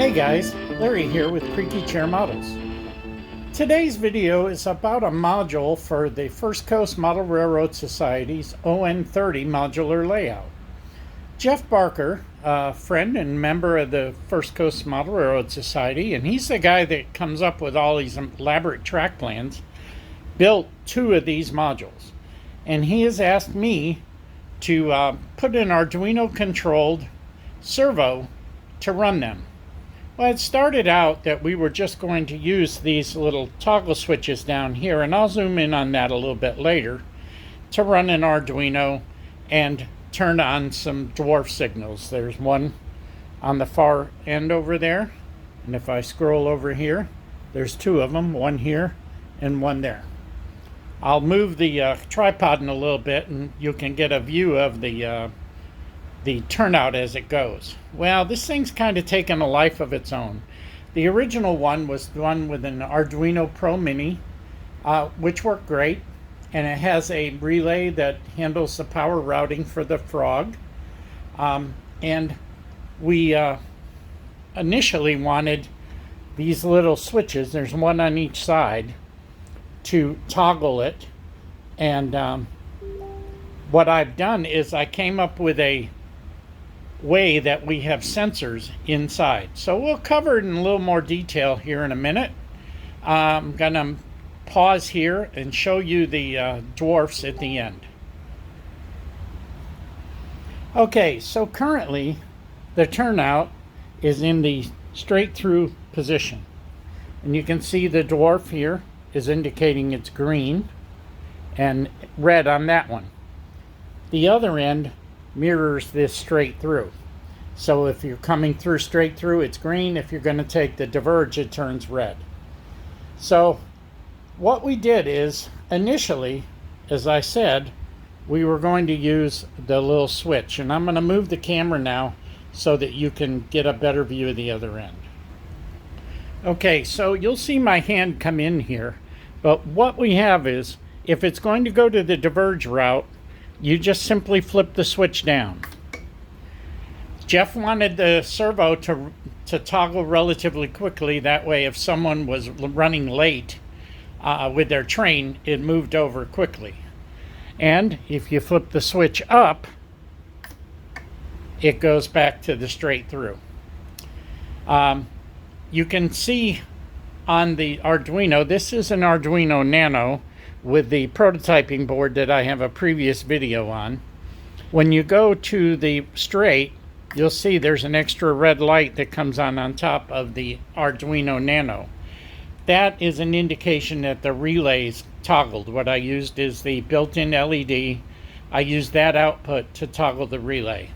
Hey guys, Larry here with Creaky Chair Models. Today's video is about a module for the First Coast Model Railroad Society's ON30 modular layout. Jeff Barker, a friend and member of the First Coast Model Railroad Society, and he's the guy that comes up with all these elaborate track plans, built two of these modules. And he has asked me to put an Arduino controlled servo to run them. Well, it started out that we were just going to use these little toggle switches down here, and I'll zoom in on that a little bit later, to run an Arduino and turn on some dwarf signals. There's one on the far end over there, and if I scroll over here, there's two of them, one here and one there. I'll move the tripod in a little bit and you can get a view of the turnout as it goes. Well, this thing's kind of taken a life of its own. The original one was done with an Arduino Pro Mini, which worked great, and it has a relay that handles the power routing for the frog. And we initially wanted these little switches, there's one on each side, to toggle it. And what I've done is I came up with a way that we have sensors inside. So we'll cover it in a little more detail here in a minute. I'm gonna pause here and show you the dwarfs at the end. Okay, so currently the turnout is in the straight through position. And you can see the dwarf here is indicating it's green and red on that one. The other end mirrors this straight through. So if you're coming through straight through, it's green. If you're going to take the diverge, it turns red. So what we did is, initially, as I said, we were going to use the little switch. And I'm going to move the camera now so that you can get a better view of the other end. Okay, so you'll see my hand come in here. But what we have is, if it's going to go to the diverge route, you just simply flip the switch down. Jeff wanted the servo to toggle relatively quickly. That way, if someone was running late with their train, it moved over quickly. And if you flip the switch up, it goes back to the straight through. You can see on the Arduino, this is an Arduino Nano with the prototyping board that I have a previous video on. When you go to the straight, you'll see there's an extra red light that comes on top of the Arduino Nano. That is an indication that the relay's toggled. What I used is the built-in LED. I used that output to toggle the relay.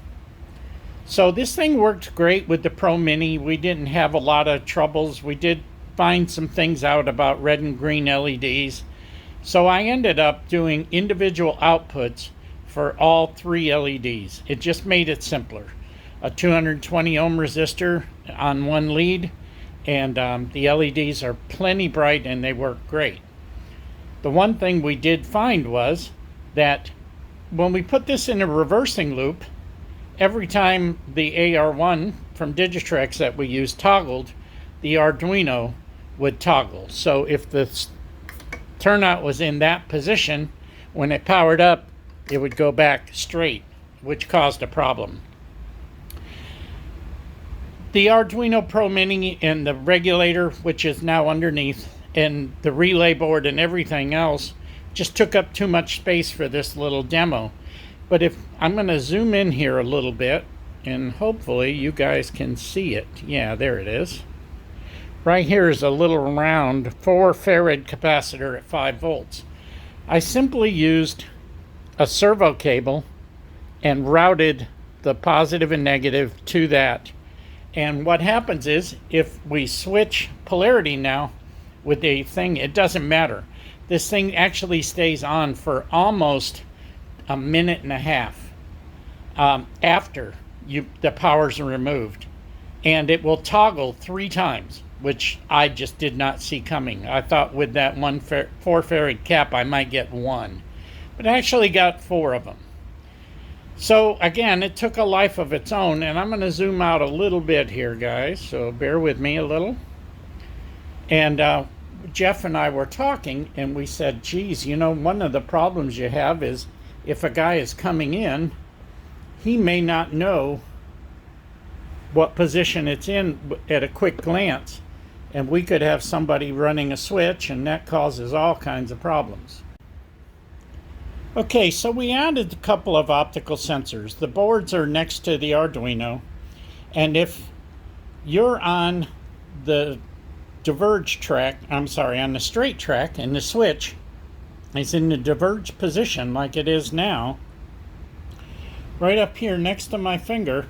So this thing worked great with the Pro Mini. We didn't have a lot of troubles. We did find some things out about red and green LEDs. So I ended up doing individual outputs for all three LEDs. It just made it simpler. A 220 ohm resistor on one lead, and the LEDs are plenty bright and they work great. The one thing we did find was that when we put this in a reversing loop, every time the AR1 from Digitrex that we used toggled, the Arduino would toggle. So if the turnout was in that position, when it powered up, it would go back straight, which caused a problem. The Arduino Pro Mini and the regulator, which is now underneath, and the relay board and everything else just took up too much space for this little demo. But if I'm going to zoom in here a little bit, and hopefully you guys can see it. Yeah, there it is. Right here is a little round 4 Farad capacitor at 5 volts. I simply used a servo cable and routed the positive and negative to that. And what happens is, if we switch polarity now with the thing, it doesn't matter. This thing actually stays on for almost a minute and a half after the power's removed. And it will toggle 3 times. Which I just did not see coming. I thought with that 4 Farad cap I might get 1, but I actually got 4 of them. So again, it took a life of its own, and I'm going to zoom out a little bit here, guys, so bear with me a little. And Jeff and I were talking, and we said, geez, you know, one of the problems you have is if a guy is coming in, he may not know what position it's in at a quick glance, and we could have somebody running a switch, and that causes all kinds of problems. Okay, so we added a couple of optical sensors. The boards are next to the Arduino, and if you're on the diverge track, on the straight track, and the switch is in the diverge position like it is now, right up here next to my finger,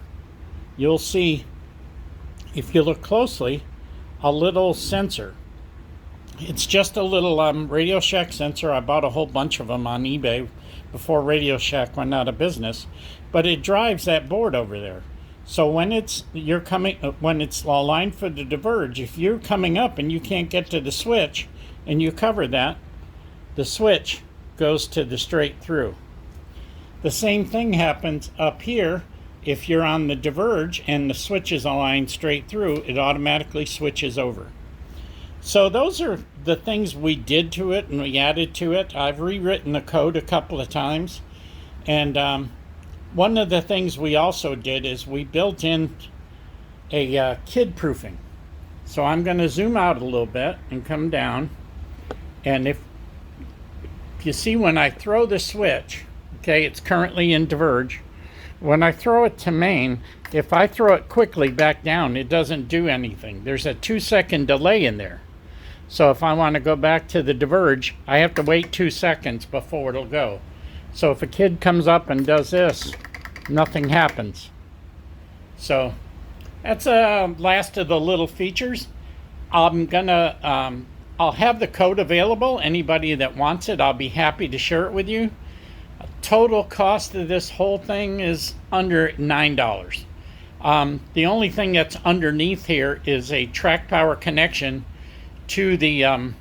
you'll see, if you look closely, a little sensor. It's just a little Radio Shack sensor. I bought a whole bunch of them on eBay before Radio Shack went out of business, but it drives that board over there. So when it's aligned for the diverge, if you're coming up and you can't get to the switch and you cover that, the switch goes to the straight through. The same thing happens up here. If you're on the diverge and the switch is aligned straight through, it automatically switches over. So those are the things we did to it and we added to it. I've rewritten the code a couple of times. And one of the things we also did is we built in a kid proofing. So I'm going to zoom out a little bit and come down. And if you see, when I throw the switch, okay, it's currently in diverge. When I throw it to main, if I throw it quickly back down, it doesn't do anything. There's a 2-second delay in there. So if I want to go back to the diverge, I have to wait 2 seconds before it'll go. So if a kid comes up and does this, nothing happens. So that's last of the little features. I'll have the code available. Anybody that wants it, I'll be happy to share it with you. Total cost of this whole thing is under $9. The only thing that's underneath here is a track power connection to the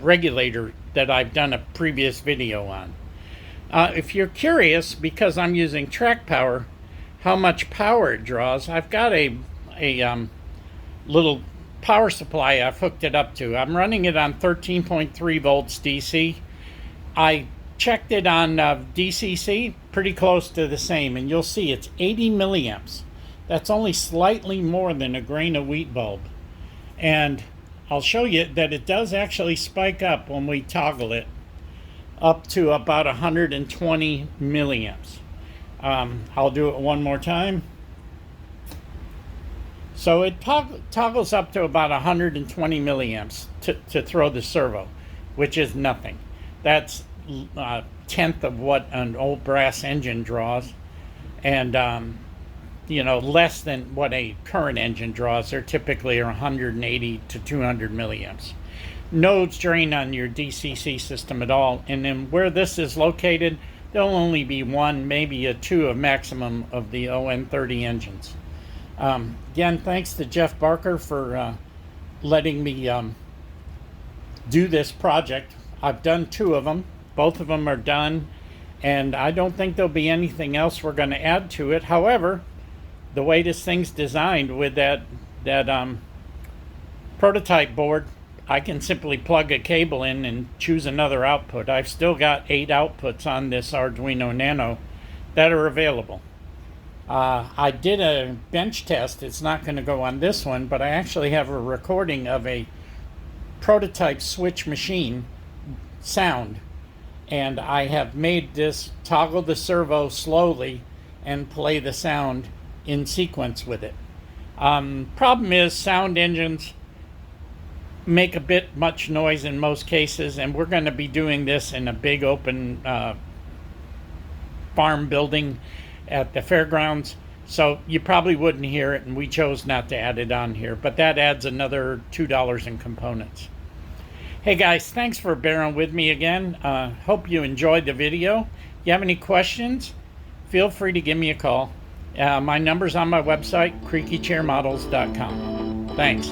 regulator that I've done a previous video on. If you're curious, because I'm using track power, how much power it draws, I've got a little power supply I've hooked it up to. I'm running it on 13.3 volts DC. I checked it on DCC, pretty close to the same, and you'll see it's 80 milliamps. That's only slightly more than a grain of wheat bulb. And I'll show you that it does actually spike up when we toggle it up to about 120 milliamps. I'll do it one more time. So it toggles up to about 120 milliamps to throw the servo, which is nothing. That's a tenth of what an old brass engine draws, and you know, less than what a current engine draws. They're typically 180 to 200 milliamps. No drain on your DCC system at all. And then where this is located, there'll only be one, maybe a two of maximum of the ON30 engines. Again, thanks to Jeff Barker for letting me do this project. I've done 2 of them. Both of them are done, and I don't think there'll be anything else we're going to add to it. However, the way this thing's designed with that prototype board, I can simply plug a cable in and choose another output. I've still got 8 outputs on this Arduino Nano that are available. I did a bench test. It's not going to go on this one, but I actually have a recording of a prototype switch machine sound, and I have made this toggle the servo slowly and play the sound in sequence with it. Problem is, sound engines make a bit much noise in most cases, and we're going to be doing this in a big open farm building at the fairgrounds, so you probably wouldn't hear it, and we chose not to add it on here, but that adds another $2 in components. Hey guys, thanks for bearing with me again. Hope you enjoyed the video. If you have any questions, feel free to give me a call. My number's on my website, creakychairmodels.com. Thanks.